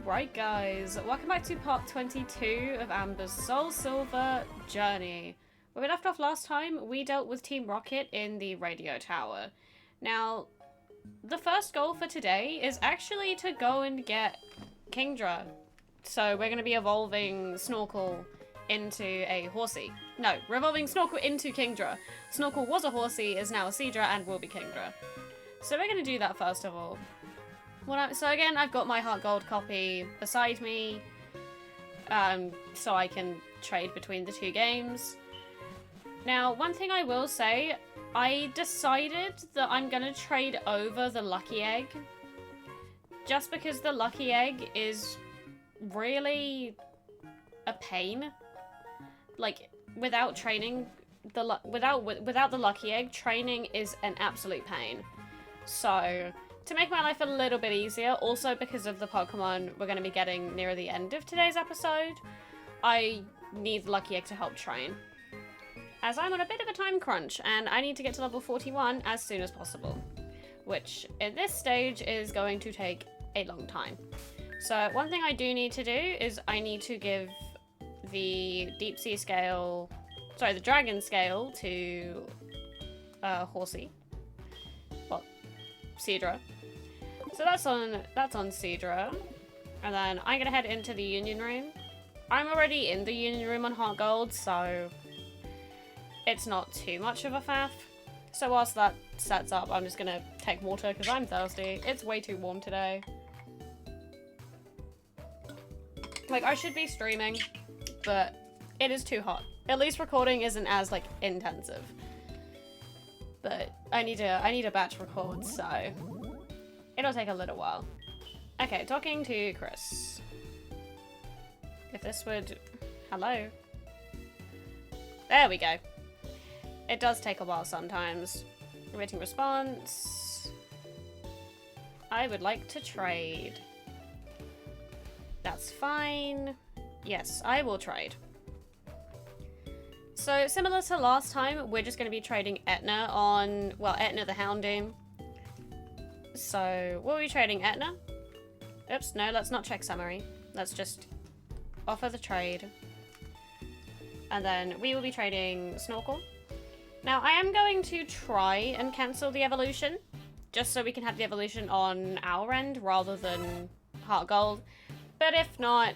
Alright guys, welcome back to part 22 of Amber's Soul Silver journey. Where we left off last time, we dealt with Team Rocket in the radio tower. Now, the first goal for today is actually to go and get Kingdra. So we're going to be evolving Snorkel into a horsey. No, revolving Snorkel into Kingdra. Snorkel was a horsey, is now a Seadra, and will be Kingdra. So we're going to do that first of all. So again, I've got my Heart Gold copy beside me, so I can trade between the two games. Now, one thing I will say, I decided that I'm going to trade over the Lucky Egg, just because the Lucky Egg is really a pain. Like, without training, without the Lucky Egg, training is an absolute pain. So, to make my life a little bit easier, also because of the Pokemon we're going to be getting near the end of today's episode, I need the Lucky Egg to help train. As I'm on a bit of a time crunch, and I need to get to level 41 as soon as possible. Which, in this stage, is going to take a long time. So, one thing I do need to do is I need to give the Deep Sea Scale... Sorry, the Dragon Scale to... Horsey. Well, Seadra. So that's on Seadra. And then I'm gonna head into the Union Room. I'm already in the Union Room on Heart Gold, so it's not too much of a faff. So whilst that sets up, I'm just gonna take water because I'm thirsty. It's way too warm today. Like, I should be streaming, but it is too hot. At least recording isn't as, like, intensive. But I need a batch record, so it'll take a little while. Okay, talking to Chris. If this would... Hello? There we go. It does take a while sometimes. Awaiting response. I would like to trade. That's fine. Yes, I will trade. So, similar to last time, we're just going to be trading Etna on... Well, Etna the Houndoom. So, we'll be trading Etna. Oops, no, let's not check summary. Let's just offer the trade. And then we will be trading Snorkel. Now, I am going to try and cancel the evolution, just so we can have the evolution on our end rather than Heart Gold. But if not,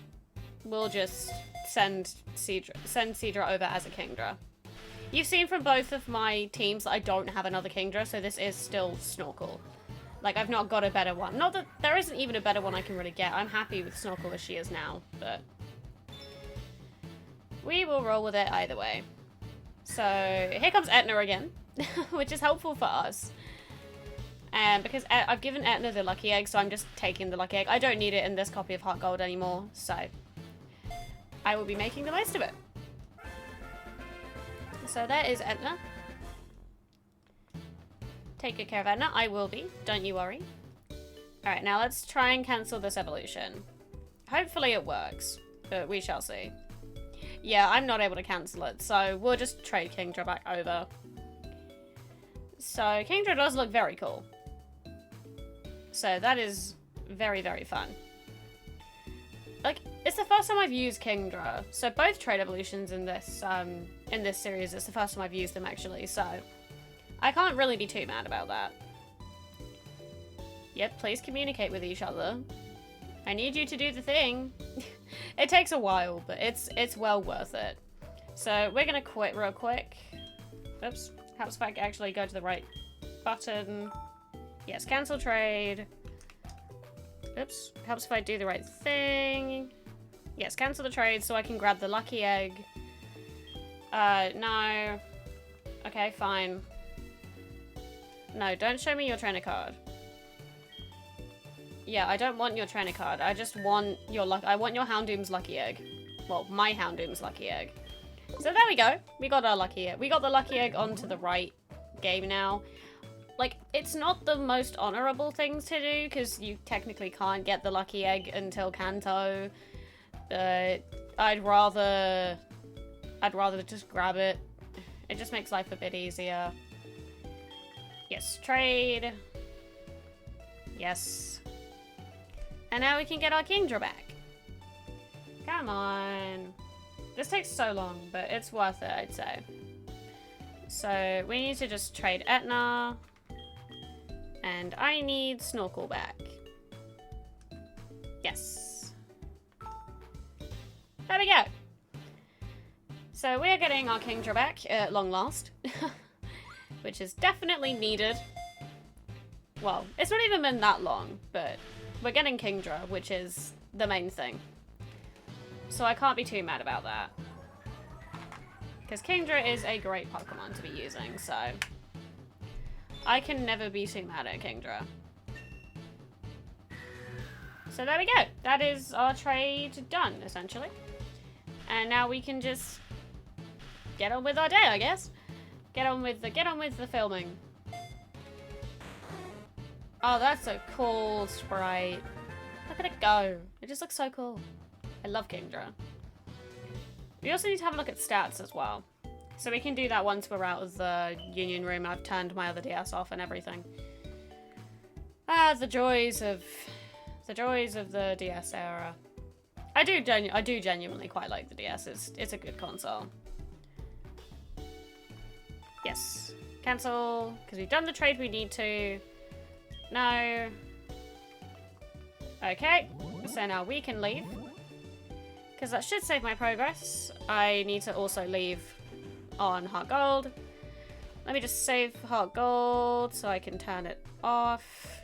we'll just send Seadra over as a Kingdra. You've seen from both of my teams that I don't have another Kingdra, so this is still Snorkel. Like, I've not got a better one. Not that there isn't even a better one I can really get. I'm happy with Snorkel as she is now, but we will roll with it either way. So, here comes Etna again, which is helpful for us. Because I've given Etna the Lucky Egg, so I'm just taking the Lucky Egg. I don't need it in this copy of Heart Gold anymore, so I will be making the most of it. So there is Etna. Take good care of Etna. I will be. Don't you worry. Alright, now let's try and cancel this evolution. Hopefully it works, but we shall see. Yeah, I'm not able to cancel it, so we'll just trade Kingdra back over. So, Kingdra does look very cool. So that is very, very fun. Like, it's the first time I've used Kingdra. So both trade evolutions in this series, it's the first time I've used them actually, so I can't really be too mad about that. Yep, please communicate with each other. I need you to do the thing. It takes a while, but it's well worth it. So we're gonna quit real quick. Oops. Helps if I actually go to the right button. Yes, cancel trade. Oops. Helps if I do the right thing. Yes, cancel the trade so I can grab the Lucky Egg. No. Okay, fine. No, don't show me your trainer card. Yeah, I don't want your trainer card. I just want your I want your Houndoom's Lucky Egg. Well, my Houndoom's Lucky Egg. So there we go. We got our Lucky Egg. We got the Lucky Egg onto the right game now. Like, it's not the most honorable things to do, because you technically can't get the Lucky Egg until Kanto. But I'd rather just grab it. It just makes life a bit easier. Yes, trade. Yes. And now we can get our Kingdra back. Come on. This takes so long, but it's worth it, I'd say. So we need to just trade Etna. And I need Snorkel back. Yes. There we go. So we are getting our Kingdra back at long last. Which is definitely needed. Well, it's not even been that long, but we're getting Kingdra, which is the main thing. So I can't be too mad about that. Because Kingdra is a great Pokemon to be using, so I can never be too mad at Kingdra. So there we go. That is our trade done, essentially. And now we can just get on with our day, I guess. Get on with the filming. Oh, that's a cool sprite. Look at it go. It just looks so cool. I love Kingdra. We also need to have a look at stats as well. So we can do that once we're out of the Union Room and I've turned my other DS off and everything. Ah, the joys of the DS era. I do genuinely quite like the DS. It's a good console. Yes. Cancel, because we've done the trade we need to. No. Okay, so now we can leave. Because that should save my progress. I need to also leave on Heart Gold. Let me just save Heart Gold so I can turn it off.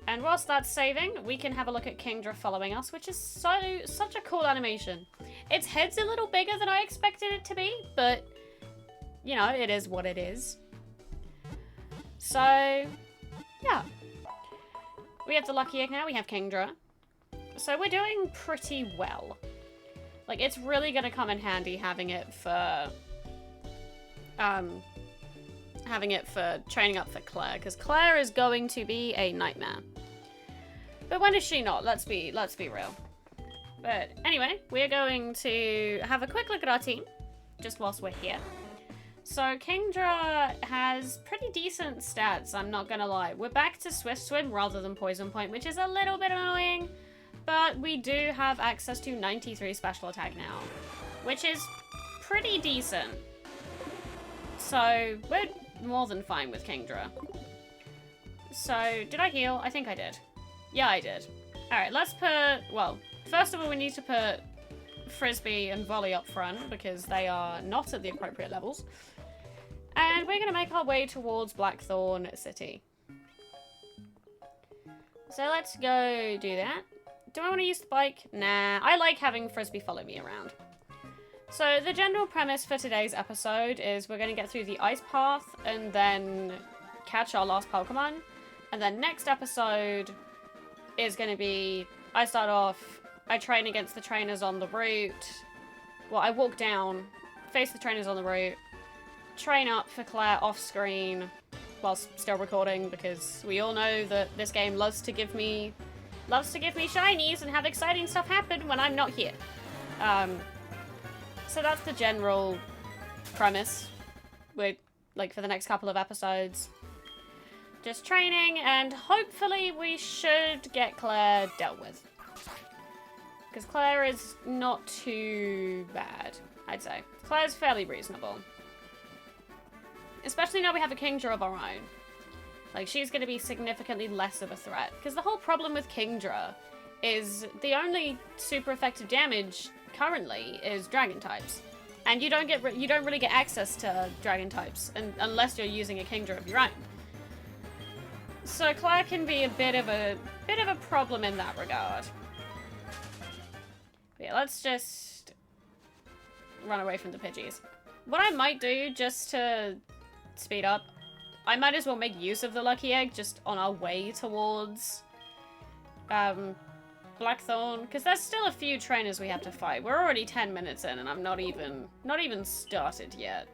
And whilst that's saving, we can have a look at Kingdra following us, which is such a cool animation. Its head's a little bigger than I expected it to be, but, you know, it is what it is. So, yeah. We have the Lucky Egg now, we have Kingdra. So we're doing pretty well. Like, it's really gonna come in handy having it for training up for Claire, because Claire is going to be a nightmare. But when is she not? Let's be real. But anyway, we're going to have a quick look at our team, just whilst we're here. So Kingdra has pretty decent stats, I'm not gonna lie. We're back to Swift Swim rather than Poison Point, which is a little bit annoying. But we do have access to 93 special attack now, which is pretty decent. So we're more than fine with Kingdra. So did I heal? I think I did. Yeah, I did. Alright, let's put, well, first of all we need to put Frisbee and Volley up front because they are not at the appropriate levels. And we're going to make our way towards Blackthorn City. So let's go do that. Do I want to use the bike? Nah, I like having Frisbee follow me around. So the general premise for today's episode is we're going to get through the ice path and then catch our last Pokemon. And then next episode is going to be, I start off, I train against the trainers on the route. Well, I walk down, face the trainers on the route, train up for Claire off screen whilst still recording because we all know that this game loves to give me shinies and have exciting stuff happen when I'm not here. So that's the general premise. We're, like, for the next couple of episodes. Just training, and hopefully we should get Claire dealt with. Because Claire is not too bad, I'd say. Claire's fairly reasonable. Especially now we have a Kingdra of our own. Like, she's going to be significantly less of a threat. Because the whole problem with Kingdra is the only super effective damage currently is dragon types. And you don't really get access to dragon types unless you're using a Kingdra of your own. So Claire can be a bit of a problem in that regard. But yeah, let's just run away from the Pidgeys. What I might do just to speed up, I might as well make use of the Lucky Egg just on our way towards Blackthorn, because there's still a few trainers we have to fight. We're already 10 minutes in and I'm not even started yet.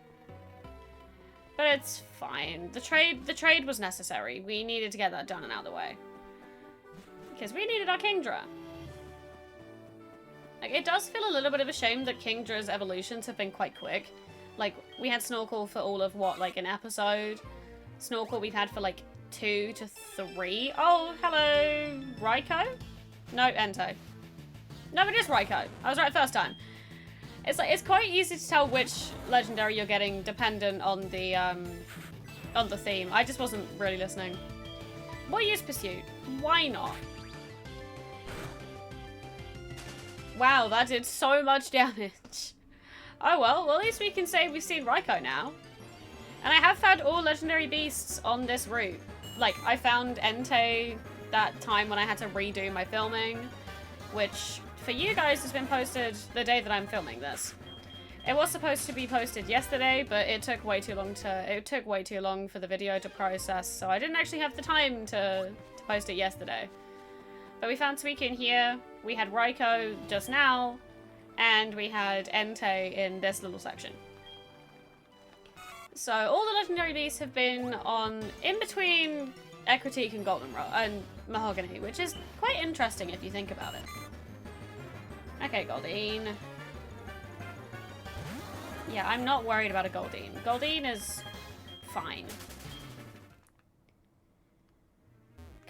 But it's fine. The trade was necessary. We needed to get that done and out of the way. Because we needed our Kingdra. Like, it does feel a little bit of a shame that Kingdra's evolutions have been quite quick. Like, we had Snorkel for all of, what, like an episode? Snorkel we've had for, like, 2 to 3. Oh, hello, Raikou? No, Entei. No, it is Raikou. I was right first time. It's like, it's quite easy to tell which legendary you're getting dependent on the theme. I just wasn't really listening. We'll use Pursuit. Why not? Wow, that did so much damage. Oh well, at least we can say we've seen Raikou now. And I have found all legendary beasts on this route. Like, I found Entei that time when I had to redo my filming, which for you guys has been posted the day that I'm filming this. It was supposed to be posted yesterday, but it took way too long for the video to process, so I didn't actually have the time to post it yesterday. But we found Suicune here, we had Raikou just now, and we had Entei in this little section. So all the legendary beasts have been in between Ecruteak and Mahogany, which is quite interesting if you think about it. Okay, Goldeen. Yeah, I'm not worried about a Goldeen. Goldeen is fine.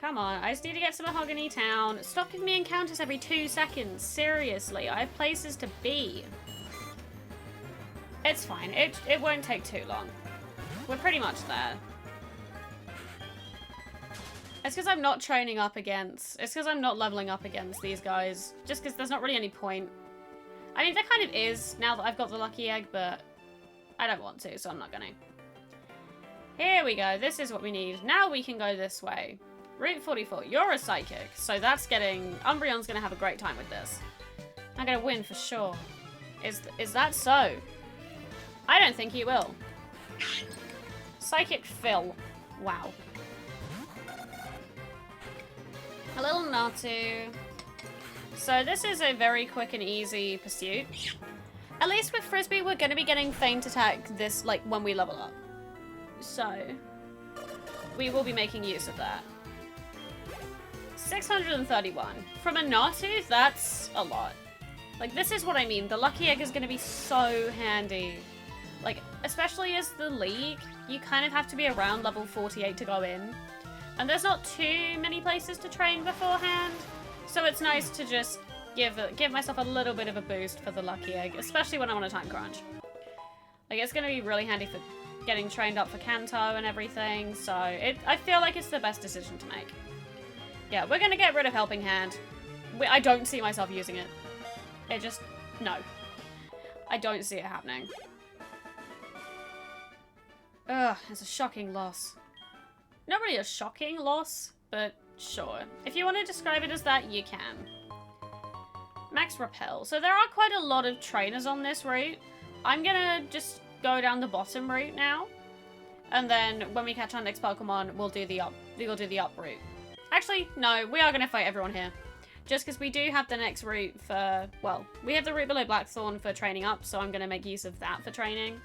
Come on, I just need to get to Mahogany Town. Stop giving me encounters every 2 seconds. Seriously, I have places to be. It's fine. It won't take too long. We're pretty much there. It's because I'm not training up against... It's because I'm not leveling up against these guys. Just because there's not really any point. I mean, there kind of is now that I've got the lucky egg, but I don't want to, so I'm not gonna. Here we go. This is what we need. Now we can go this way. Route 44. You're a psychic, so that's getting... Umbreon's gonna have a great time with this. I'm gonna win for sure. Is that so? I don't think he will. Psychic Phil. Wow. A little Natu. So this is a very quick and easy pursuit. At least with Frisbee, we're going to be getting Feint Attack this, like, when we level up. So, we will be making use of that. 631. From a Natu, that's a lot. Like, this is what I mean. The Lucky Egg is going to be so handy. Like, especially as the League, you kind of have to be around level 48 to go in. And there's not too many places to train beforehand. So it's nice to just give myself a little bit of a boost for the Lucky Egg, especially when I'm on a time crunch. Like, it's going to be really handy for getting trained up for Kanto and everything, so I feel like it's the best decision to make. Yeah, we're going to get rid of Helping Hand. I don't see myself using it. It just... no. I don't see it happening. Ugh, it's a shocking loss. Not really a shocking loss, but sure. If you want to describe it as that, you can. Max Repel. So there are quite a lot of trainers on this route. I'm gonna just go down the bottom route now. And then when we catch our next Pokemon, we'll do the up route. Actually, no, we are gonna fight everyone here. Just because we do have the next route for, well, we have the route below Blackthorn for training up, so I'm gonna make use of that for training.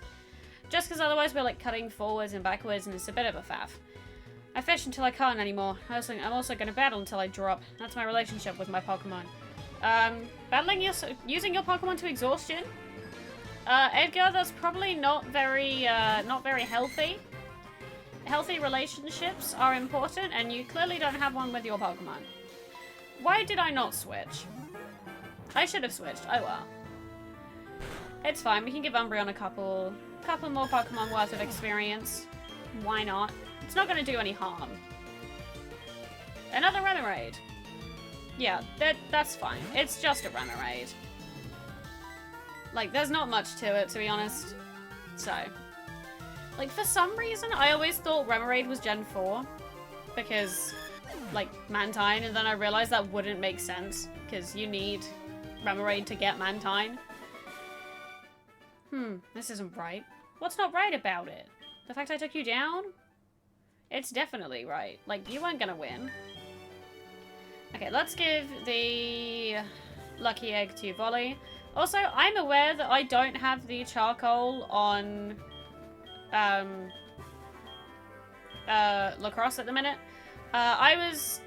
Just because otherwise we're like cutting forwards and backwards and it's a bit of a faff. I fish until I can't anymore. I'm also going to battle until I drop. That's my relationship with my Pokemon. Using your Pokemon to exhaustion? Edgar, that's probably not very healthy. Healthy relationships are important, and you clearly don't have one with your Pokemon. Why did I not switch? I should have switched. Oh well. It's fine. We can give Umbreon a couple more Pokemon worth of experience. Why not? It's not going to do any harm. Another Remoraid. Yeah, that's fine. It's just a Remoraid. Like, there's not much to it, to be honest. So. Like, for some reason, I always thought Remoraid was Gen 4. Because, like, Mantine, and then I realized that wouldn't make sense. Because you need Remoraid to get Mantine. This isn't right. What's not right about it? The fact I took you down? It's definitely right. Like, you weren't gonna win. Okay, let's give the Lucky Egg to Volley. Also, I'm aware that I don't have the charcoal on Lacrosse at the minute. I was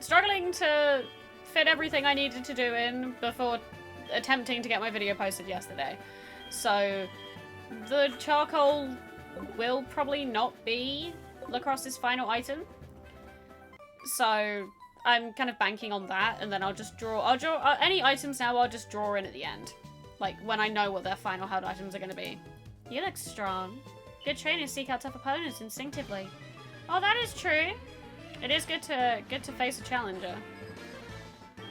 struggling to fit everything I needed to do in before attempting to get my video posted yesterday. So, the charcoal will probably not be Lacrosse's final item. So, I'm kind of banking on that, and then I'll draw any items now. I'll just draw in at the end, like when I know what their final held items are going to be. You look strong. Good trainers seek out tough opponents instinctively. Oh, that is true. It is good to face a challenger.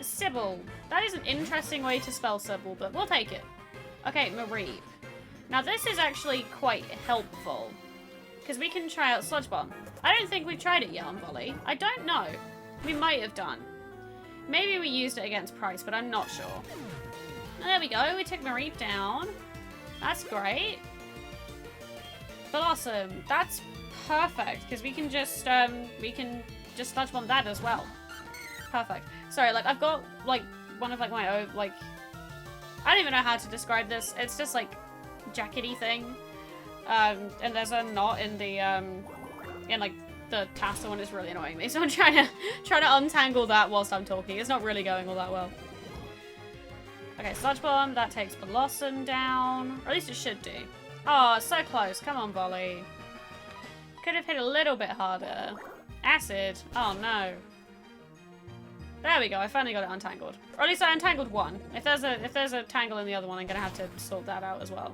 Sybil. That is an interesting way to spell Sybil, but we'll take it. Okay, Mareep. Now this is actually quite helpful, because we can try out Sludge Bomb. I don't think we've tried it yet on Volley. I don't know. We might have done. Maybe we used it against Price, but I'm not sure. Oh, there we go. We took Mareep down. That's great. Blossom. That's perfect, because we can just Sludge Bomb that as well. Perfect. Sorry, like I've got like one of like my own like I don't even know how to describe this. It's just like jackety thing. And there's a knot in the in like the tassel and it's really annoying me. So I'm trying to untangle that whilst I'm talking. It's not really going all that well. Okay, Sludge Bomb, that takes Blossom down. Or at least it should do. Oh, so close. Come on, Volley. Could have hit a little bit harder. Acid. Oh no. There we go. I finally got it untangled. Or at least I untangled one. If there's a tangle in the other one, I'm gonna have to sort that out as well.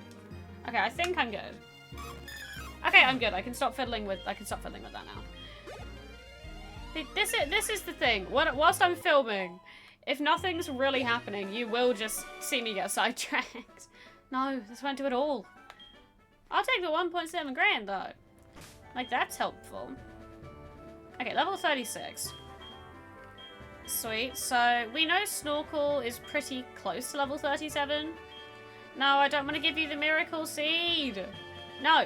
Okay, I think I'm good. Okay, I'm good. I can stop fiddling with that now. This is the thing. Whilst I'm filming, if nothing's really happening, you will just see me get sidetracked. No, this won't do it all. I'll take the 1.7 grand though. Like, that's helpful. Okay, level 36. Sweet. So, we know Snorkel is pretty close to level 37. No, I don't want to give you the Miracle Seed. No.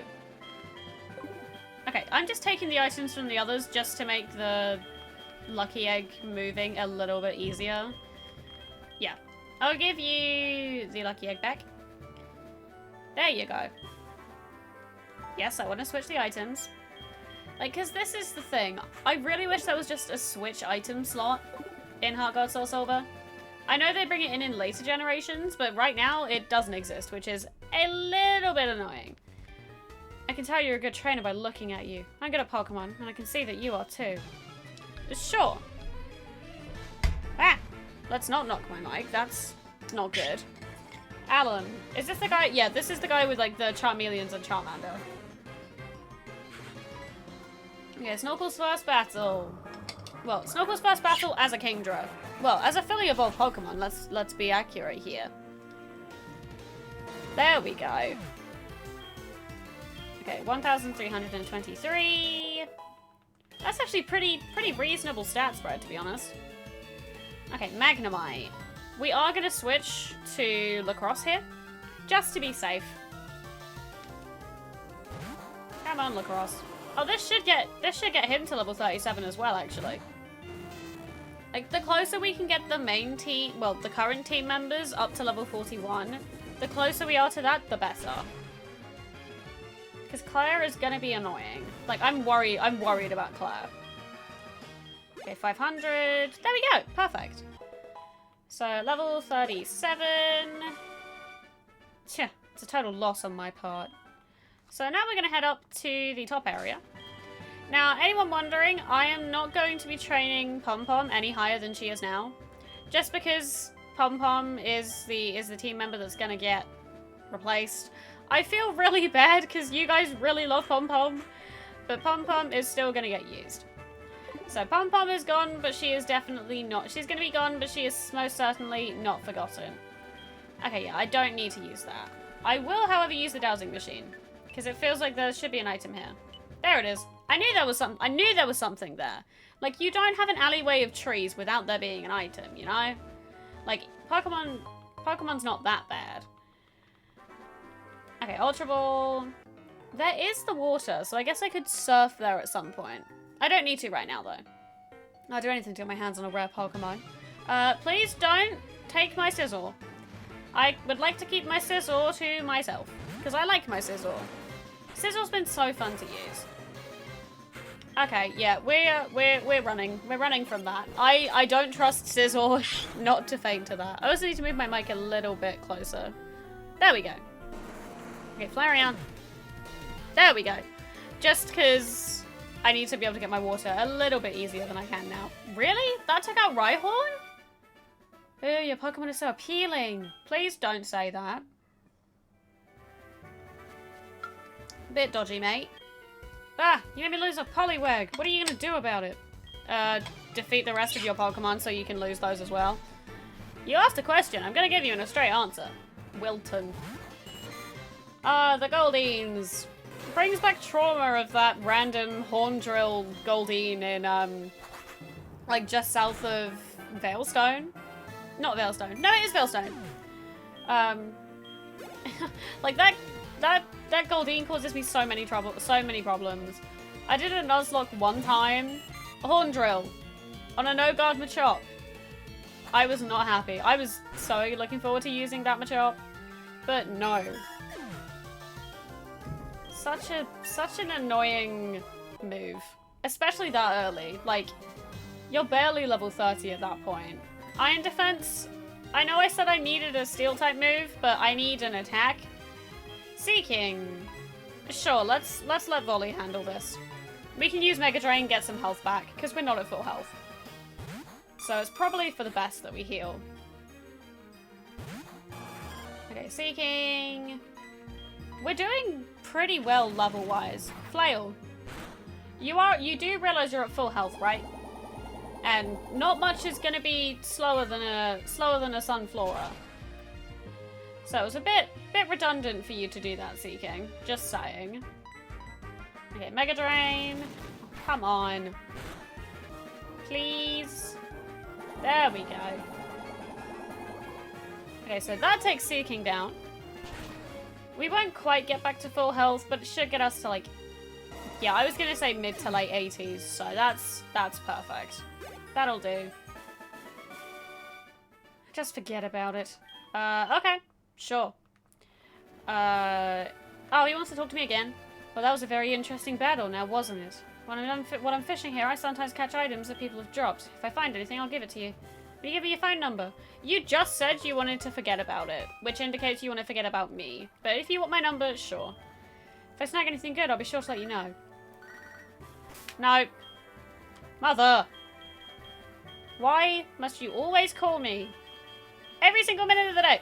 Okay, I'm just taking the items from the others just to make the Lucky Egg moving a little bit easier. Yeah. I'll give you the Lucky Egg back. There you go. Yes, I want to switch the items. Like, because this is the thing. I really wish there was just a switch item slot in Heart Gold Soul Silver. I know they bring it in later generations, but right now it doesn't exist, which is a little bit annoying. I can tell you're a good trainer by looking at you. I'm good at Pokemon, and I can see that you are too. Sure. Ah! Let's not knock my mic. That's not good. Alan. Is this the guy? Yeah, this is the guy with, like, the Charmeleons and Charmander. Okay, Snorkel's first battle. Well, Snorkel's first battle as a Kingdra. Well, as a fully evolved Pokemon, let's be accurate here. There we go. Okay, 1,323. That's actually pretty reasonable stat spread, to be honest. Okay, Magnemite. We are going to switch to Lacrosse here, just to be safe. Come on, Lacrosse. Oh, this should get him to level 37 as well, actually. Like, the closer we can get the main team, well, the current team members up to level 41, the closer we are to that, the better. Because Claire is gonna be annoying. Like, I'm worried about Claire. Okay, 500. There we go. Perfect. So, level 37. Tch, it's a total loss on my part. So now we're going to head up to the top area. Now, anyone wondering, I am not going to be training Pom Pom any higher than she is now. Just because Pom Pom is the team member that's going to get replaced. I feel really bad because you guys really love Pom Pom. But Pom Pom is still going to get used. So Pom Pom is gone, but she is definitely not. She's going to be gone, but she is most certainly not forgotten. Okay, yeah, I don't need to use that. I will, however, use the dowsing machine. Because it feels like there should be an item here. There it is. I knew there was something there. Like, you don't have an alleyway of trees without there being an item, you know? Like, Pokemon's not that bad. Okay, Ultra Ball. There is the water, so I guess I could surf there at some point. I don't need to right now, though. I'll do anything to get my hands on a rare Pokemon. Please don't take my Sizzle. I would like to keep my Sizzle to myself. Because I like my Sizzle. Sizzle's been so fun to use. Okay, yeah, we're running. We're running from that. I don't trust Sizzle not to faint to that. I also need to move my mic a little bit closer. There we go. Okay, Flareon. There we go. Just because I need to be able to get my water a little bit easier than I can now. Really? That took out Rhyhorn? Ooh, your Pokemon is so appealing. Please don't say that. Bit dodgy, mate. Ah, you made me lose a Poliwag. What are you gonna do about it? Defeat the rest of your Pokemon so you can lose those as well. You asked a question. I'm gonna give you a straight answer. Wilton. The Goldines. Brings back trauma of that random Horndrill Goldine in, like, just south of Veilstone. Not Veilstone. No, it is Veilstone. Like, that Goldine causes me so many problems. I did a Nuzlocke one time. A Horndrill. On a no-guard Machop. I was not happy. I was so looking forward to using that Machop. But no. Such an annoying move. Especially that early. Like, you're barely level 30 at that point. Iron Defense. I know I said I needed a Steel-type move, but I need an attack. Seeking. Sure, let's let Volley handle this. We can use Mega Drain, get some health back, because we're not at full health. So it's probably for the best that we heal. Okay, Seeking. We're doing pretty well level-wise. Flail. You do realize you're at full health, right? And not much is gonna be slower than a Sunflora. So it was a bit redundant for you to do that, Seeking. Just saying. Okay, Mega Drain. Oh, come on. Please. There we go. Okay, so that takes Seeking down. We won't quite get back to full health, but it should get us to, like... Yeah, I was gonna say mid to late 80s, so that's perfect. That'll do. Just forget about it. Okay. Sure. Oh, he wants to talk to me again. Well, that was a very interesting battle now, wasn't it? When I'm fishing here, I sometimes catch items that people have dropped. If I find anything, I'll give it to you. Will you give me your phone number? You just said you wanted to forget about it, which indicates you want to forget about me. But if you want my number, sure. If I snag anything good, I'll be sure to let you know. No. Mother. Why must you always call me? Every single minute of the day.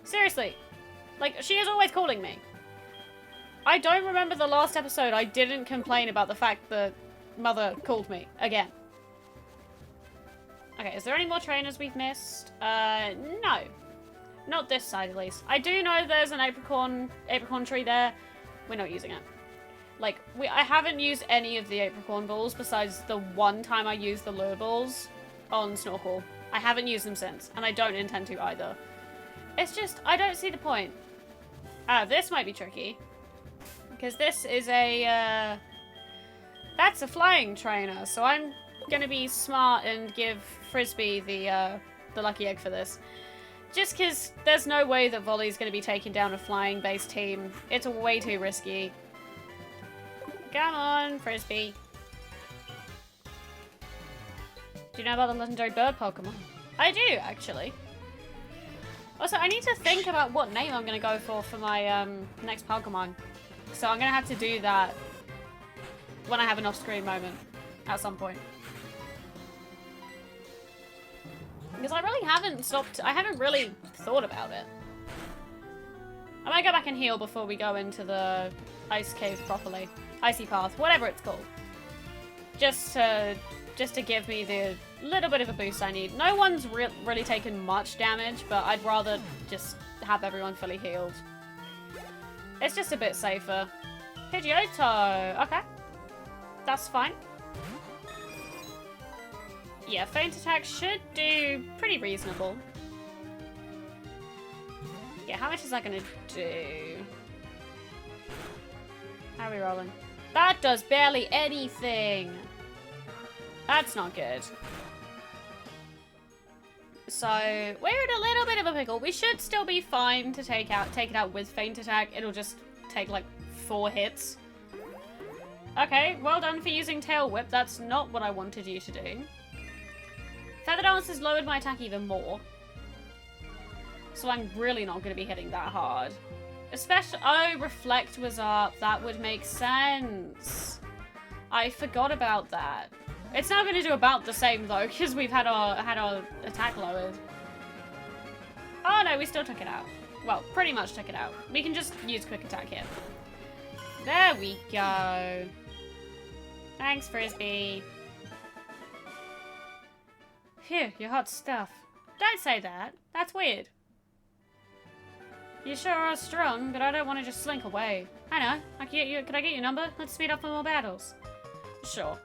Seriously. Like, she is always calling me. I don't remember the last episode I didn't complain about the fact that Mother called me again. Okay, is there any more trainers we've missed? No. Not this side, at least. I do know there's an apricorn tree there. We're not using it. Like, I haven't used any of the apricorn balls besides the one time I used the lure balls on Snorkel. I haven't used them since, and I don't intend to either. It's just, I don't see the point. This might be tricky. Because this is a, that's a flying trainer, so I'm gonna be smart and give Frisbee the lucky egg for this. Just because there's no way that Volley's gonna be taking down a flying-based team. It's way too risky. Come on, Frisbee. Do you know about the legendary bird Pokemon? I do, actually. Also, I need to think about what name I'm going to go for my next Pokemon. So I'm going to have to do that when I have an off-screen moment at some point. Because I really haven't I haven't really thought about it. I might go back and heal before we go into the ice cave properly. Icy path, whatever it's called. Just to give me the little bit of a boost I need. No one's really taken much damage, but I'd rather just have everyone fully healed. It's just a bit safer. Pidgeotto! Okay. That's fine. Yeah, Feint Attack should do pretty reasonable. Yeah, how much is that gonna do? How are we rolling? That does barely anything! That's not good. So, we're in a little bit of a pickle. We should still be fine to take it out with Feint Attack. It'll just take like 4 hits. Okay, well done for using Tail Whip. That's not what I wanted you to do. Feather Dance has lowered my attack even more. So I'm really not going to be hitting that hard. Especially, oh, Reflect was up. That would make sense. I forgot about that. It's now going to do about the same though, because we've had our attack lowered. Oh no, we still took it out. Well, pretty much took it out. We can just use quick attack here. There we go. Thanks, Frisbee. Phew, you're hot stuff. Don't say that. That's weird. You sure are strong, but I don't want to just slink away. I know. Could I get your number? Let's speed up for more battles. Sure.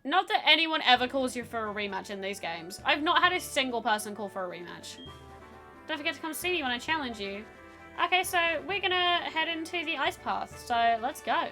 Not that anyone ever calls you for a rematch in these games. I've not had a single person call for a rematch. Don't forget to come see me when I challenge you. Okay, so we're gonna head into the ice path, so let's go.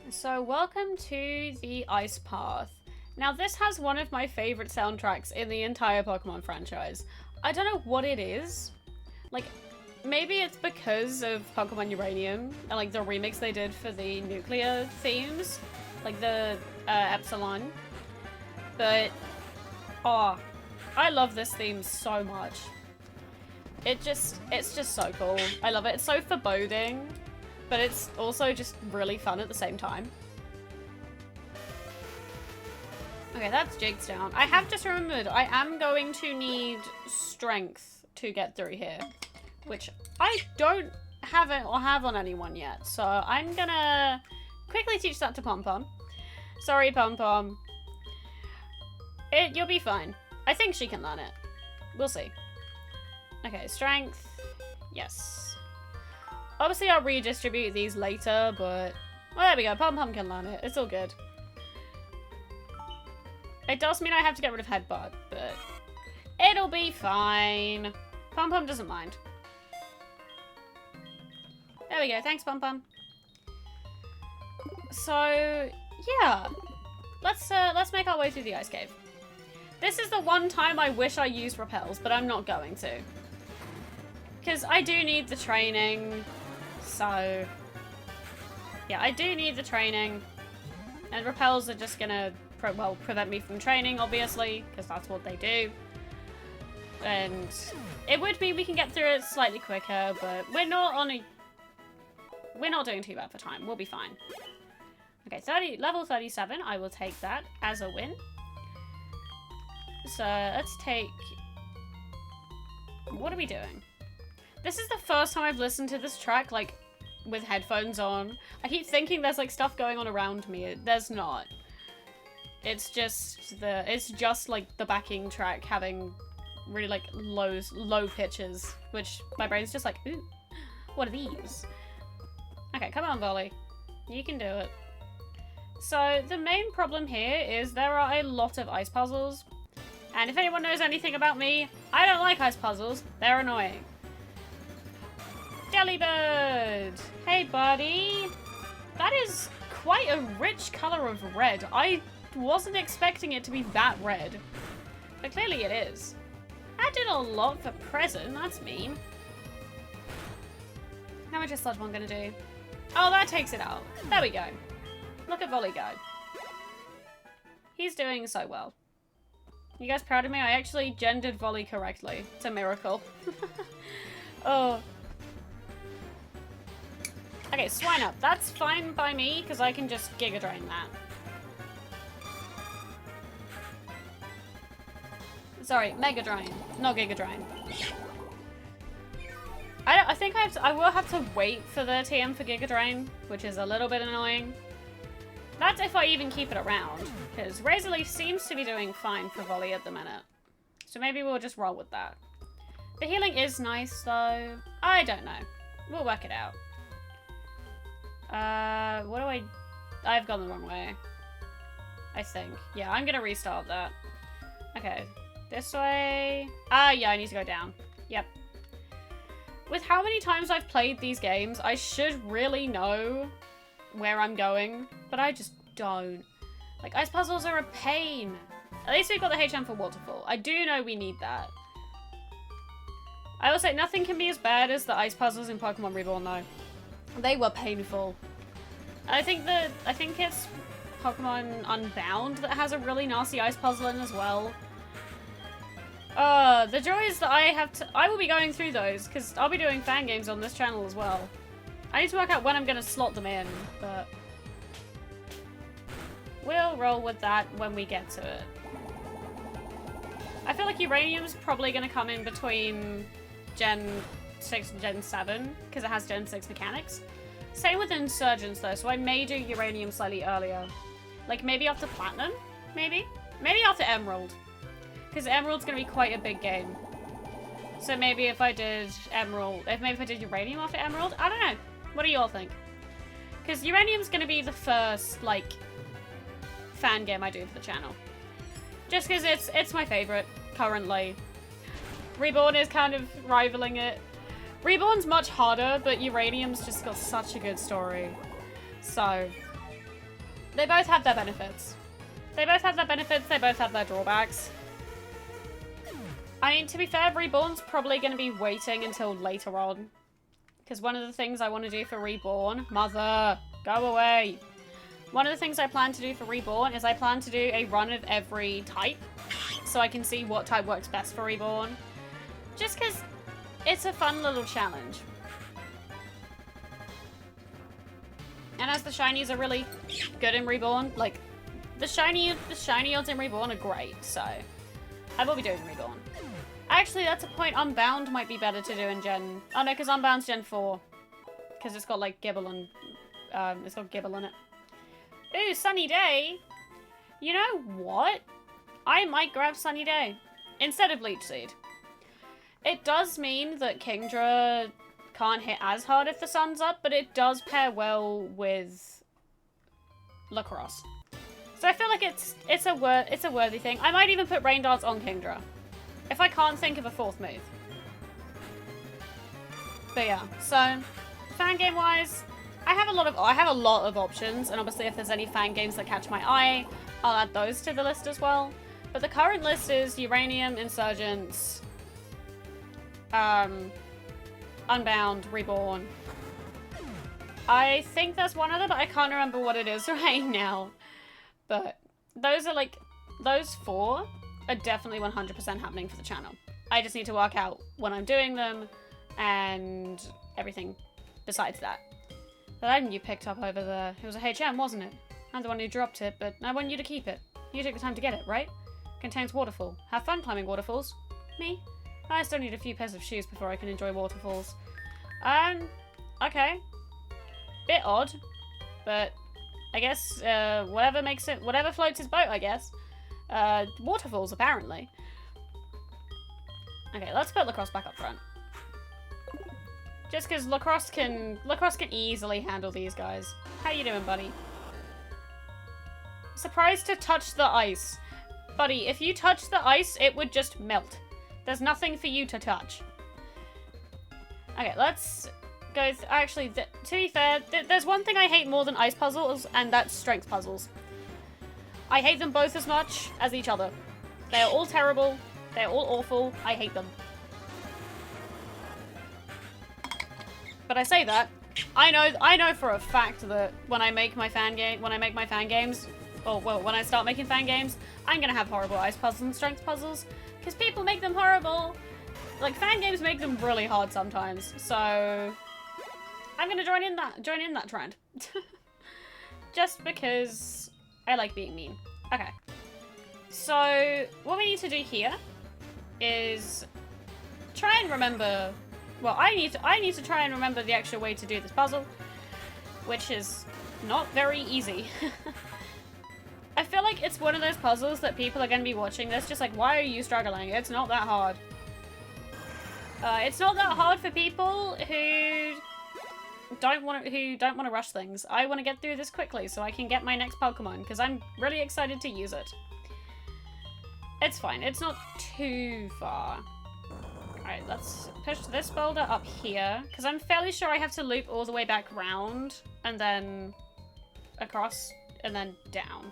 So welcome to the Ice Path. Now this has one of my favorite soundtracks in the entire Pokemon franchise. I don't know what it is. Like, maybe it's because of Pokemon Uranium and like the remix they did for the nuclear themes, like the Epsilon. But, oh, I love this theme so much. It's just so cool. I love it. It's so foreboding, but it's also just really fun at the same time. Okay, that's Jake's down. I have just remembered I am going to need strength to get through here, which I don't have it or have on anyone yet. So I'm gonna quickly teach that to Pom Pom. Sorry, Pom Pom. You'll be fine. I think she can learn it. We'll see. Okay, strength. Yes. Obviously, I'll redistribute these later, but... Well, there we go. Pom Pom can learn it. It's all good. It does mean I have to get rid of Headbutt, but... It'll be fine. Pom Pom doesn't mind. There we go. Thanks, Pom Pom. So, yeah. let's make our way through the ice cave. This is the one time I wish I used repels, but I'm not going to. Because I do need the training, so... Yeah, I do need the training. And repels are just gonna, prevent me from training, obviously, because that's what they do. And it would mean we can get through it slightly quicker, but we're not doing too bad for time. We'll be fine. Okay, level 37. I will take that as a win. So let's take... What are we doing? This is the first time I've listened to this track, like, with headphones on. I keep thinking there's, like, stuff going on around me. There's not. It's just like, the backing track having really, like, low pitches, which my brain's just like, ooh, what are these? Okay, come on, Volley. You can do it. So, the main problem here is there are a lot of ice puzzles. And if anyone knows anything about me, I don't like ice puzzles. They're annoying. Delibird! Hey, buddy! That is quite a rich color of red. I wasn't expecting it to be that red. But clearly it is. I did a lot for present. That's mean. How much is Sludgemon gonna do? Oh, that takes it out. There we go. Look at Volley go. He's doing so well. You guys proud of me? I actually gendered Volley correctly. It's a miracle. Oh. Okay, Swine Up. That's fine by me, because I can just Giga Drain that. Sorry, Mega Drain, not Giga Drain. I think I will have to wait for the TM for Giga Drain, which is a little bit annoying. That's if I even keep it around, because Razor Leaf seems to be doing fine for Volley at the minute. So maybe we'll just roll with that. The healing is nice, though. I don't know. We'll work it out. What do I've gone the wrong way. I think. Yeah, I'm gonna restart that. Okay. This way. Ah, yeah, I need to go down. Yep. With how many times I've played these games, I should really know where I'm going, but I just don't. Like, ice puzzles are a pain. At least we've got the HM for Waterfall. I do know we need that. I will say nothing can be as bad as the ice puzzles in Pokemon Reborn, though. They were painful. I think it's Pokemon Unbound that has a really nasty ice puzzle in as well. The joys that I will be going through those, because I'll be doing fan games on this channel as well. I need to work out when I'm going to slot them in, but we'll roll with that when we get to it. I feel like Uranium's probably going to come in between Gen 6 and Gen 7, because it has Gen 6 mechanics. Same with Insurgents, though, so I may do Uranium slightly earlier. Like, maybe after Platinum? Maybe? Maybe after Emerald. Because Emerald's going to be quite a big game. So maybe if I did Emerald... Maybe if I did Uranium after Emerald? I don't know. What do you all think? Because Uranium's going to be the first, like, fan game I do for the channel. Just because it's my favourite, currently. Reborn is kind of rivaling it. Reborn's much harder, but Uranium's just got such a good story. So, they both have their benefits. They both have their benefits, they both have their drawbacks. I mean, to be fair, Reborn's probably going to be waiting until later on. Because one of the things I want to do for Reborn... Mother, go away! One of the things I plan to do for Reborn is I plan to do a run of every type. So I can see what type works best for Reborn. Just because it's a fun little challenge. And as the shinies are really good in Reborn, like, the shiny odds in Reborn are great, so I will be doing Reborn. Actually, that's a point. Unbound might be better to do in Gen... Oh no, because Unbound's Gen 4. Because it's got, like, Gibble and... it's got Gibble in it. Ooh, Sunny Day! You know what? I might grab Sunny Day. Instead of Leech Seed. It does mean that Kingdra can't hit as hard if the sun's up, but it does pair well with Lacrosse. So I feel like it's a worthy thing. I might even put Rain Darts on Kingdra. If I can't think of a fourth move. But yeah, so fan game wise, I have a lot of options, and obviously if there's any fan games that catch my eye, I'll add those to the list as well. But the current list is Uranium, Insurgents, Unbound, Reborn. I think there's one other, but I can't remember what it is right now. But those are like, those 4 are definitely 100% happening for the channel. I just need to work out when I'm doing them and everything besides that. That item you picked up over there, it was a HM, wasn't it? I'm the one who dropped it, but I want you to keep it. You took the time to get it, right? Contains waterfall. Have fun climbing waterfalls. Me? I still need a few pairs of shoes before I can enjoy waterfalls. Okay. Bit odd, but I guess, whatever makes it, whatever floats his boat, I guess. Waterfalls, apparently. Okay, let's put Lacrosse back up front. Just because Lacrosse can easily handle these guys. How you doing, buddy? Surprised to touch the ice. Buddy, if you touch the ice, it would just melt. There's nothing for you to touch. Okay, let's go... Actually, to be fair, there's one thing I hate more than ice puzzles, and that's strength puzzles. I hate them both as much as each other. They are all terrible. They're all awful. I hate them. But I say that, I know for a fact that when I make my fan games, or well, when I start making fan games, I'm gonna have horrible ice puzzles and strength puzzles, because people make them horrible. Like, fan games make them really hard sometimes, so I'm gonna join in that trend. Just because I like being mean. Okay. So what we need to do here is try and remember. Well, I need to try and remember the actual way to do this puzzle, which is not very easy. I feel like it's one of those puzzles that people are going to be watching this just like, why are you struggling? It's not that hard. It's not that hard for people who don't want to rush things. I want to get through this quickly so I can get my next Pokemon because I'm really excited to use it. It's fine. It's not too far. Alright, let's push this boulder up here, because I'm fairly sure I have to loop all the way back round, and then across, and then down,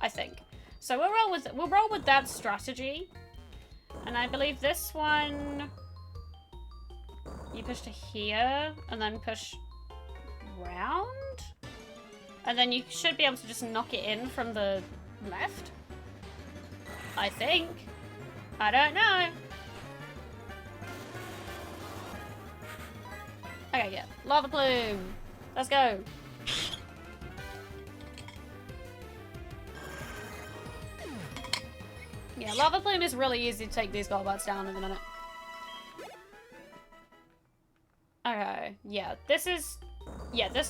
I think. So we'll roll with that strategy, and I believe this one, you push to here, and then push round, and then you should be able to just knock it in from the left, I think. I don't know. Okay, yeah. Lava Plume! Let's go! Yeah, Lava Plume is really easy to take these Golbats down in a minute. Okay, yeah. This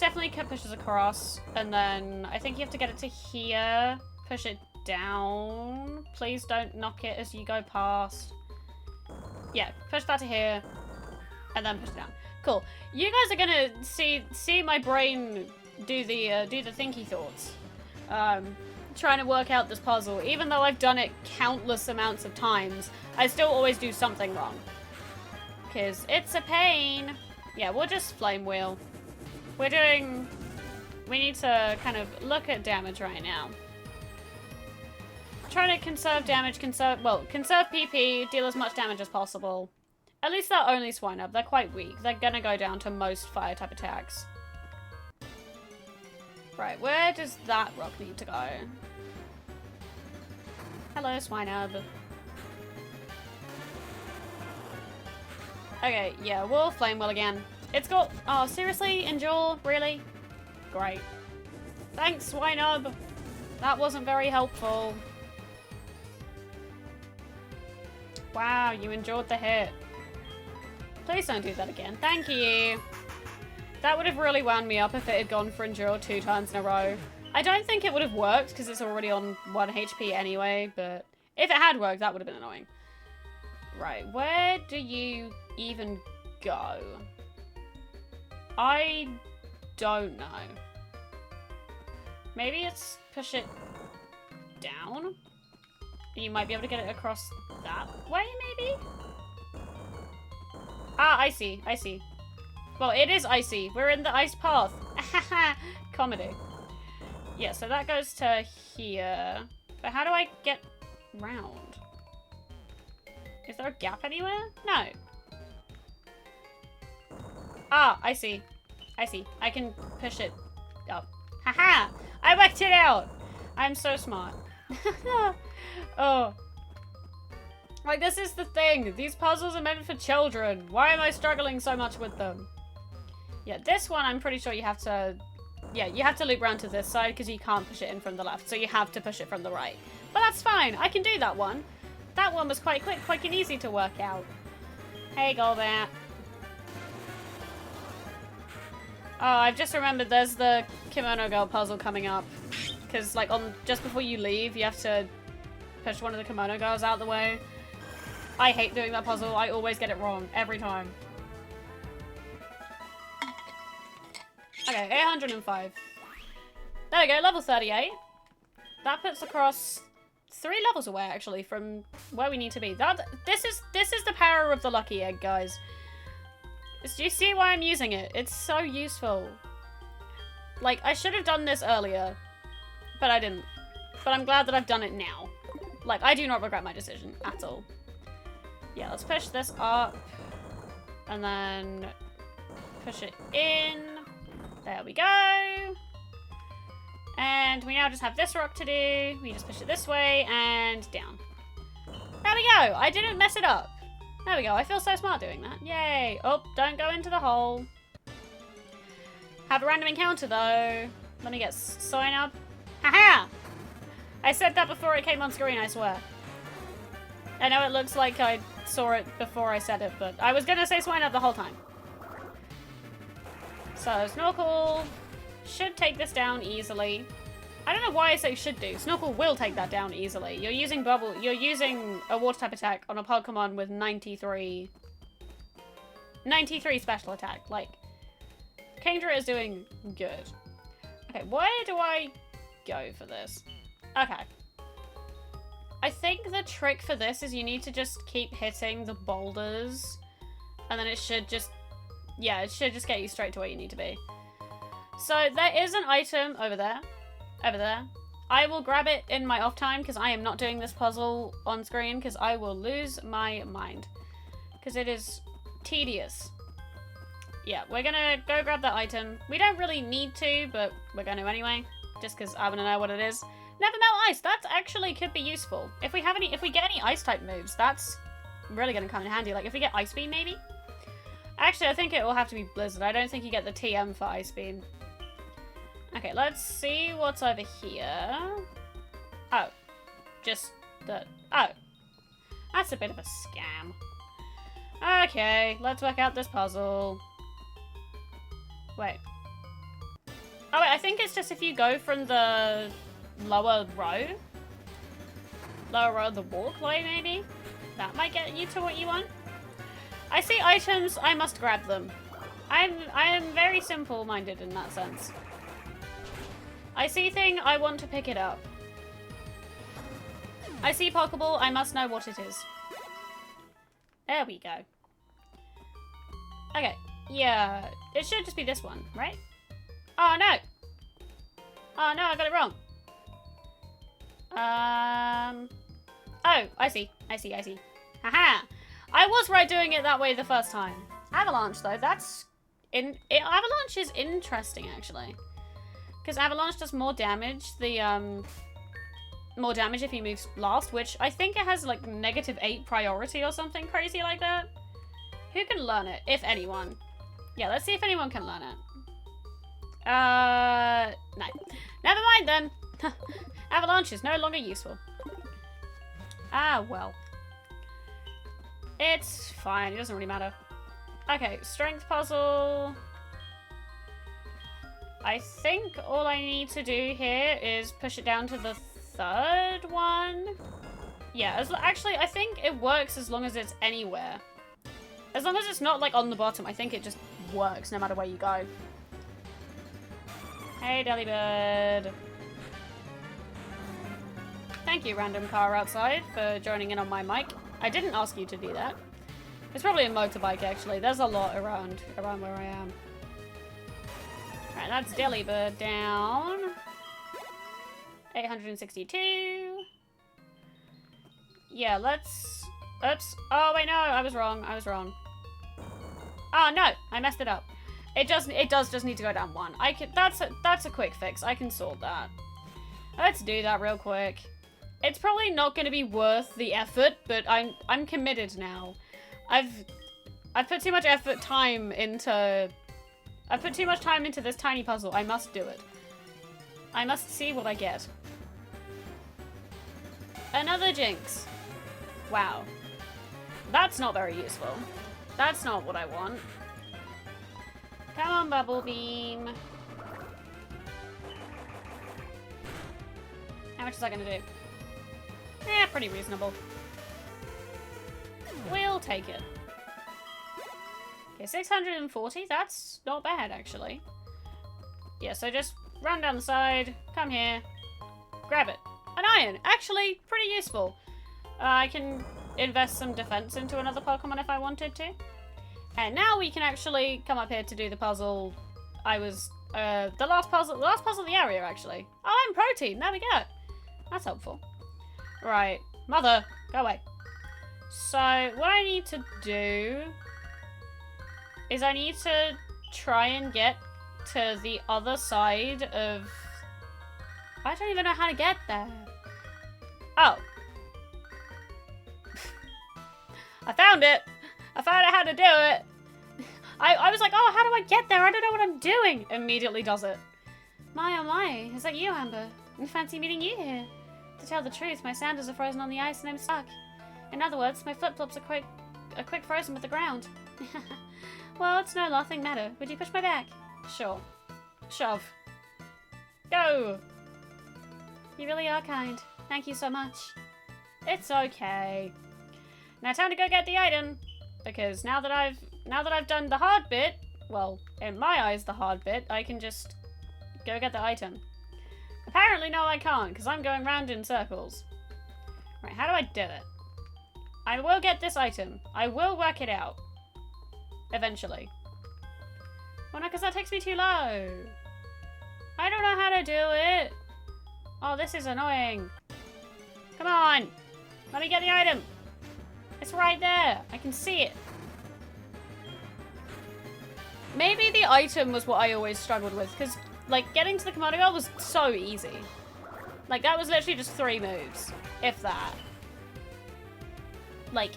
definitely pushes across, and then I think you have to get it to here, push it down. Please don't knock it as you go past. Yeah, push that to here, and then push it down. Cool. You guys are gonna see my brain do the thinky thoughts. Trying to work out this puzzle. Even though I've done it countless amounts of times, I still always do something wrong. Because it's a pain. Yeah, we'll just Flame Wheel. We need to kind of look at damage right now. Trying to conserve damage, conserve PP, deal as much damage as possible. At least they're only Swine Up. They're quite weak. They're gonna go down to most fire type attacks. Right, where does that rock need to go? Hello, Swinub. Okay, yeah, we'll Flame Wheel again. It's got... Oh, seriously? Endure? Really? Great. Thanks, Swinub. That wasn't very helpful. Wow, you endured the hit. Please don't do that again. Thank you. That would have really wound me up if it had gone for Endure 2 times in a row. I don't think it would have worked because it's already on 1 HP anyway, but if it had worked, that would have been annoying. Right, where do you even go? I don't know. Maybe it's push it down? You might be able to get it across that way, maybe? Ah, I see. I see. Well, it is icy. We're in the ice path. Comedy. Yeah, so that goes to here. But how do I get round? Is there a gap anywhere? No. Ah, I see. I see. I can push it up. Haha! I worked it out! I'm so smart. Oh. Like, this is the thing. These puzzles are meant for children. Why am I struggling so much with them? Yeah, this one I'm pretty sure you have to... Yeah, you have to loop around to this side because you can't push it in from the left. So you have to push it from the right. But that's fine. I can do that one. That one was quite quick, quick and easy to work out. Hey, Golbat. Oh, I've just remembered there's the Kimono Girl puzzle coming up. Because, like, just before you leave, you have to push one of the Kimono Girls out the way. I hate doing that puzzle. I always get it wrong. Every time. Okay, 805. There we go, level 38. That puts across 3 levels away, actually, from where we need to be. This is the power of the lucky egg, guys. Do you see why I'm using it? It's so useful. Like, I should have done this earlier, but I didn't. But I'm glad that I've done it now. Like, I do not regret my decision at all. Yeah, let's push this up. And then push it in. There we go. And we now just have this rock to do. We just push it this way and down. There we go. I didn't mess it up. There we go. I feel so smart doing that. Yay. Oh, don't go into the hole. Have a random encounter, though. Let me get sign up. Haha! I said that before it came on screen, I swear. I know it looks like I saw it before I said it, but I was going to say sign up the whole time. So, Snorkel should take this down easily. I don't know why I say should do. Snorkel will take that down easily. You're using a water type attack on a Pokemon with 93 special attack. Like, Kingdra is doing good. Okay, where do I go for this? Okay. I think the trick for this is you need to just keep hitting the boulders. And then it should just... Yeah, it should just get you straight to where you need to be. So, there is an item over there. Over there. I will grab it in my off time because I am not doing this puzzle on screen because I will lose my mind. Because it is tedious. Yeah, we're gonna go grab that item. We don't really need to, but we're going to anyway. Just because I want to know what it is. Never melt ice. That actually could be useful. If we get any ice type moves, that's really going to come in handy. Like if we get Ice Beam maybe? Actually, I think it will have to be Blizzard. I don't think you get the TM for Ice Beam. Okay, let's see what's over here. Oh. Just the... Oh. That's a bit of a scam. Okay, let's work out this puzzle. Wait. Oh, wait, I think it's just if you go from the lower row. Lower row of the walkway, maybe? That might get you to what you want. I see items, I must grab them. I am very simple-minded in that sense. I see thing, I want to pick it up. I see Pokeball, I must know what it is. There we go. Okay, yeah, it should just be this one, right? Oh no! Oh no, I got it wrong. Oh, I see. Haha! I was right doing it that way the first time. Avalanche, though, Avalanche is interesting, actually. Because Avalanche does more damage, more damage if he moves last, which I think it has, like, -8 priority or something crazy like that. Who can learn it, if anyone? Yeah, let's see if anyone can learn it. No. Never mind, then. Avalanche is no longer useful. Ah, well. It's fine. It doesn't really matter. Okay, strength puzzle. I think all I need to do here is push it down to the 3rd one. Yeah, actually, I think it works as long as it's anywhere. As long as it's not, like, on the bottom, I think it just works no matter where you go. Hey, Delibird. Thank you, random car outside, for joining in on my mic. I didn't ask you to do that. It's probably a motorbike, actually. There's a lot around where I am. Alright, that's Delibird down. 862. Yeah, let's... Oops. Oh, wait, no. I was wrong. I was wrong. Oh, no. I messed it up. It does just need to go down one. That's a quick fix. I can sort that. Let's do that real quick. It's probably not going to be worth the effort, but I'm committed now. I've put too much time into this tiny puzzle. I must do it. I must see what I get. Another Jinx. Wow. That's not very useful. That's not what I want. Come on, Bubble Beam. How much is that going to do? Eh, pretty reasonable. We'll take it. Okay, 640. That's not bad, actually. Yeah, so just run down the side. Come here. Grab it. An iron. Actually, pretty useful. I can invest some defense into another Pokemon if I wanted to. And now we can actually come up here to do the puzzle. The last puzzle of the area, actually. Oh, and protein. There we go. That's helpful. Right. Mother, go away. So, what I need to do is I need to try and get to the other side of... I don't even know how to get there. Oh. I found it. I found out how to do it. I was like, oh, how do I get there? I don't know what I'm doing. Immediately does it. My, oh my. Is that you, Amber? I fancy meeting you here. To tell the truth, my sandals are frozen on the ice and I'm stuck. In other words, my flip-flops are quick frozen with the ground. Well, it's no laughing matter. Would you push my back? Sure. Shove. Go! You really are kind. Thank you so much. It's okay. Now time to go get the item. Because now that I've done the hard bit, well, in my eyes the hard bit, I can just go get the item. Apparently no, I can't, because I'm going round in circles. Right, how do I do it? I will get this item. I will work it out. Eventually. Well, no, because that takes me too low. I don't know how to do it. Oh, this is annoying. Come on. Let me get the item. It's right there. I can see it. Maybe the item was what I always struggled with, because, like, getting to the Komodo Girl was so easy. Like, that was literally just 3 moves, if that. Like,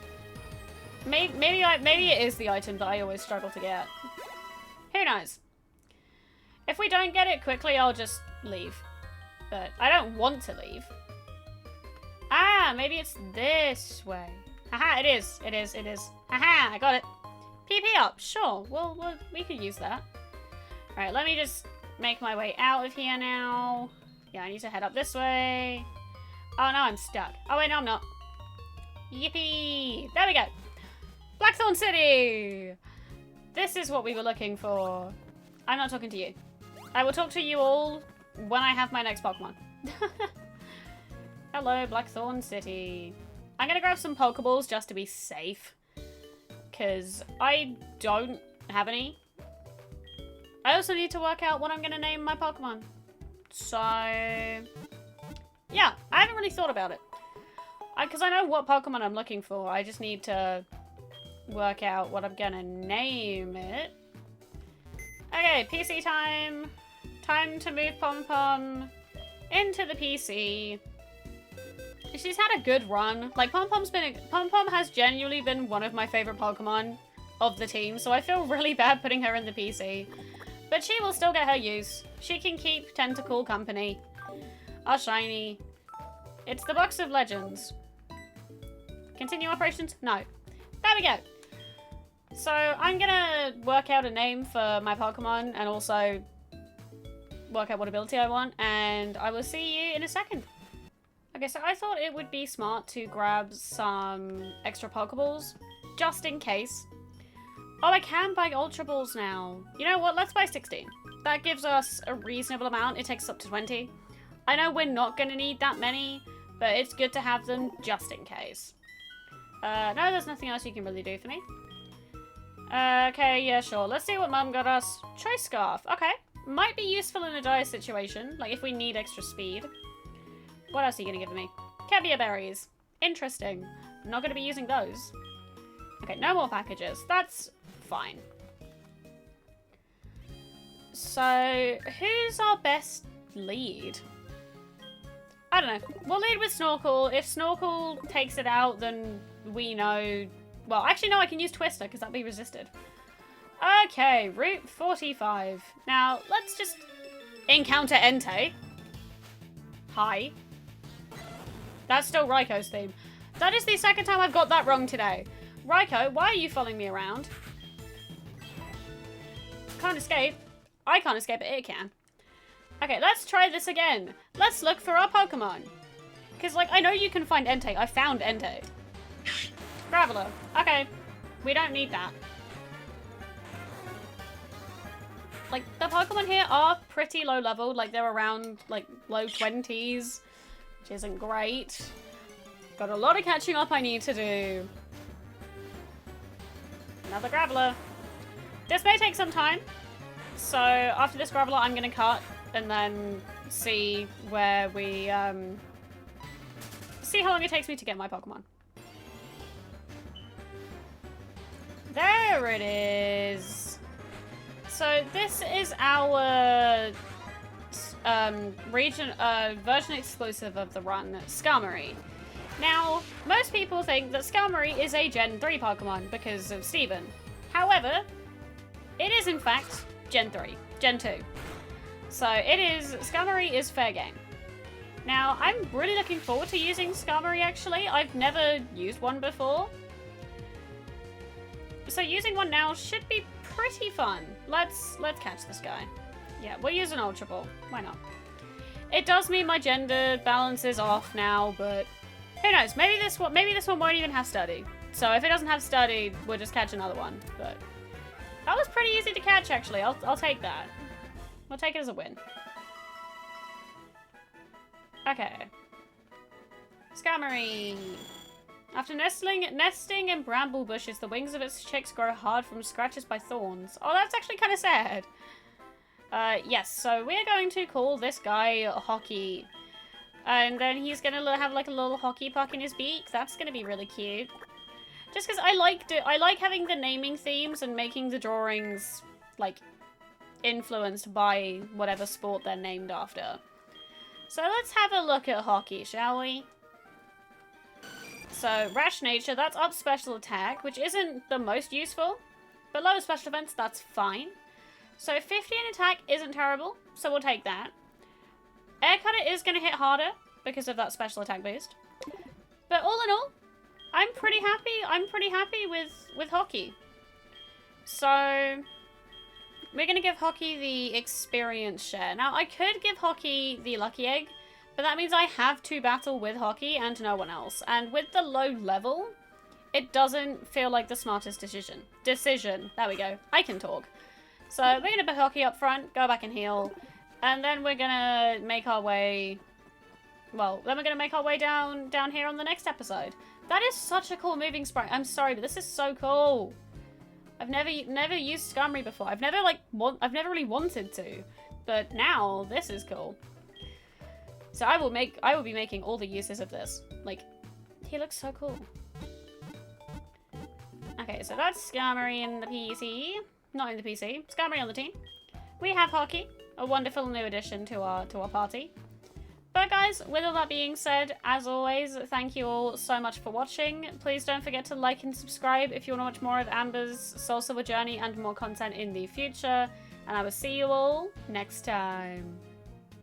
maybe it is the item that I always struggle to get. Who knows? If we don't get it quickly, I'll just leave. But I don't want to leave. Ah, maybe it's this way. Haha, it is. It is. It is. Haha, I got it. PP up. Sure. Well, we could use that. Alright, let me just make my way out of here now. Yeah, I need to head up this way. Oh, no, I'm stuck. Oh, wait, no, I'm not. Yippee! There we go. Blackthorn City! This is what we were looking for. I'm not talking to you. I will talk to you all when I have my next Pokemon. Hello, Blackthorn City. I'm gonna grab some Pokeballs just to be safe. Because I don't have any. I also need to work out what I'm gonna name my Pokemon. So, yeah, I haven't really thought about it. Because I know what Pokemon I'm looking for. I just need to work out what I'm gonna name it. Okay, PC time. Time to move Pom Pom into the PC. She's had a good run. Like, Pom Pom has genuinely been one of my favorite Pokemon of the team, so I feel really bad putting her in the PC. But she will still get her use. She can keep Tentacle company. Our shiny. It's the Box of Legends. Continue operations? No. There we go. So, I'm gonna work out a name for my Pokemon and also work out what ability I want, and I will see you in a second. Okay, so I thought it would be smart to grab some extra Pokeballs, just in case. Oh, I can buy Ultra Balls now. You know what? Let's buy 16. That gives us a reasonable amount. It takes us up to 20. I know we're not going to need that many, but it's good to have them just in case. No, there's nothing else you can really do for me. Okay, yeah, sure. Let's see what Mum got us. Choice Scarf. Okay. Might be useful in a dire situation, like if we need extra speed. What else are you going to give me? Cabia Berries. Interesting. I'm not going to be using those. Okay, no more packages. That's fine. So, who's our best lead? I don't know. We'll lead with Snorkel. If Snorkel takes it out, then we know... Well, actually, no, I can use Twister, because that'll be resisted. Okay, Route 45. Now, let's just encounter Entei. Hi. That's still Raikou theme. That is the second time I've got that wrong today. Raikou, why are you following me around? Can't escape. I can't escape, but it can. Okay, let's try this again. Let's look for our Pokemon. Because, like, I know you can find Entei. I found Entei. Graveler. Okay. We don't need that. Like, the Pokemon here are pretty low level. Like, they're around, like, low 20s. Which isn't great. Got a lot of catching up I need to do. Another Graveler. This may take some time. So, after this Graveler, I'm going to cut. And then see where we, see how long it takes me to get my Pokemon. There it is. So this is our version exclusive of the run, Skarmory. Now, most people think that Skarmory is a Gen 3 Pokemon because of Steven. However, it is in fact Gen 3, Gen 2. So Skarmory is fair game. Now, I'm really looking forward to using Skarmory actually. I've never used one before. So using one now should be pretty fun. Let's catch this guy. Yeah, we'll use an Ultra Ball. Why not? It does mean my gender balance is off now, but who knows? Maybe this one won't even have study. So if it doesn't have study, we'll just catch another one. But that was pretty easy to catch actually. I'll take that. We'll take it as a win. Okay. Skarmory. After nesting in bramble bushes, the wings of its chicks grow hard from scratches by thorns. Oh, that's actually kind of sad. Yes, so we're going to call this guy Hockey. And then he's going to have like a little hockey puck in his beak. That's going to be really cute. Just because I like having the naming themes and making the drawings, like, influenced by whatever sport they're named after. So let's have a look at Hockey, shall we? So, Rash Nature, that's up special attack, which isn't the most useful. But lower special defense, that's fine. So 50 in attack isn't terrible, so we'll take that. Air Cutter is going to hit harder because of that special attack boost. But all in all, I'm pretty happy with Hockey. So, we're going to give Hockey the experience share. Now, I could give Hockey the Lucky Egg, but that means I have to battle with Hockey and no one else. And with the low level, it doesn't feel like the smartest decision. There we go. I can talk. So we're going to put Hockey up front, go back and heal. And then we're going to make our way... Well, then we're going to make our way down here on the next episode. That is such a cool moving sprite. I'm sorry, but this is so cool. I've never used Skarmory before. I've never really wanted to. But now, this is cool. So I will be making all the uses of this. Like, he looks so cool. Okay, so that's Skarmory in the PC. Not in the PC. Skarmory on the team. We have Hockey, a wonderful new addition to our party. But guys, with all that being said, as always, thank you all so much for watching. Please don't forget to like and subscribe if you want to watch more of Amber's Soul Silver journey and more content in the future. And I will see you all next time.